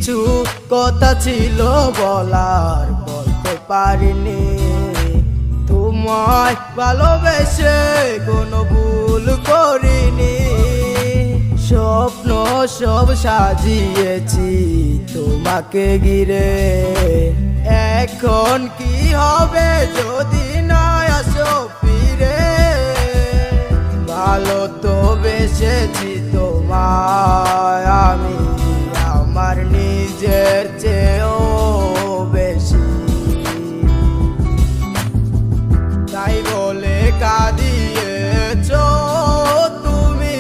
কিছু কথা ছিল বলার, বলতে পারিনি। তোমায় ভালোবেসে কোনো ভুল করিনি। স্বপ্ন সব সাজিয়েছি তোমাকে ঘিরে। এখন কি হবে যদি না আসো ফিরে? ভালো তো বেসেছি তোমায় আমি, আমার নিজের চেয়েও বেশি। তাই বলে কাঁদিয়েছ তুমি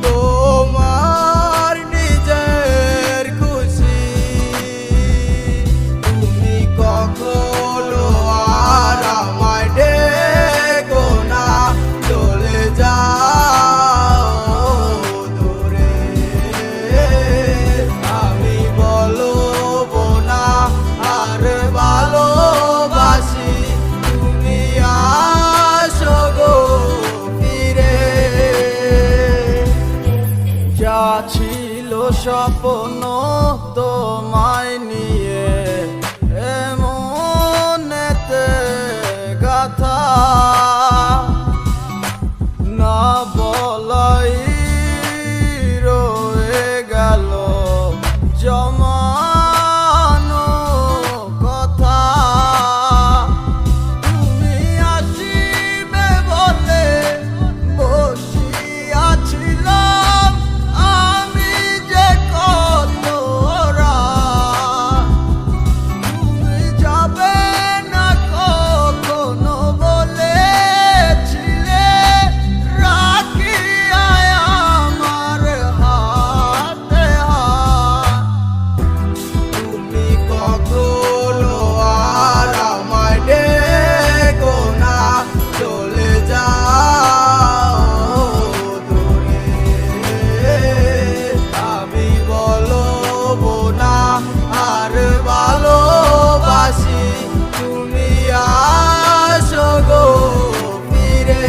তোমার নিজের খুশি। তুমি কখনো আর আমায় ডেকো না, চলে যাও দূরে। আমি বলবো না আর ভালোবাসি, তুমি আসো গো ফিরে। যা ছিল স্বপ্ন তোমায় নিয়ে, এমনেতে গাথা না বলাই রয়ে গেল জমানো কথা। তুমি আসিবে বলে বসিয়াছিলাম আমি যে কত রাত। তুমি যাবে না কখনো বলেছিলে, রাখিয়া আমার হাতে হাত। তুমি কখনো আর আমায় ডেকো না, চলে যাও দূরে। আমি বলবো না আর ভালোবাসি, তুমি আসো গো ফিরে।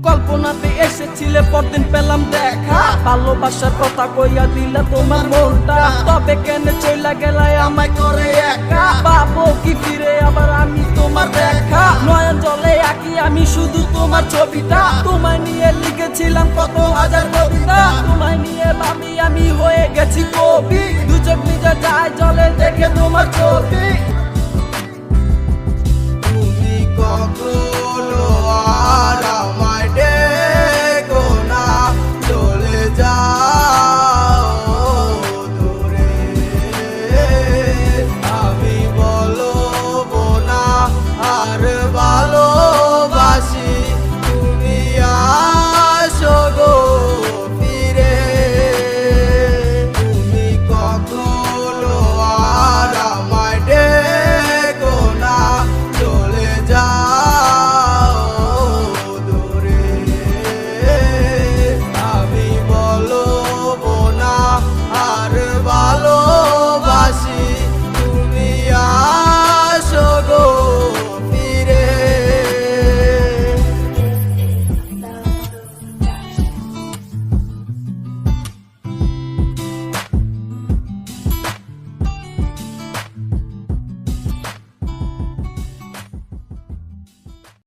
কল্পনাতে এসেছিলে, পরদিন পেলাম দেখা। ভালোবাসার কথা কইয়া দিলা তোমার মনটা, তবে কেন চইলা গেলায় আমায় করে একা? পাবো কি ফিরে আবার আমি তোমার দেখা? নয়ন জলে আঁকি আমি শুধু তোমার ছবিটা, তোমায় নিয়ে লিখেছিলাম কত হাজার কবিতা। তোমায় নিয়ে ভাবি আমি হয়ে গেছি কবি, দু চোখ নিজে যায় জলে দেখে তোমার ছবি। তুমি কখনো আর আমায়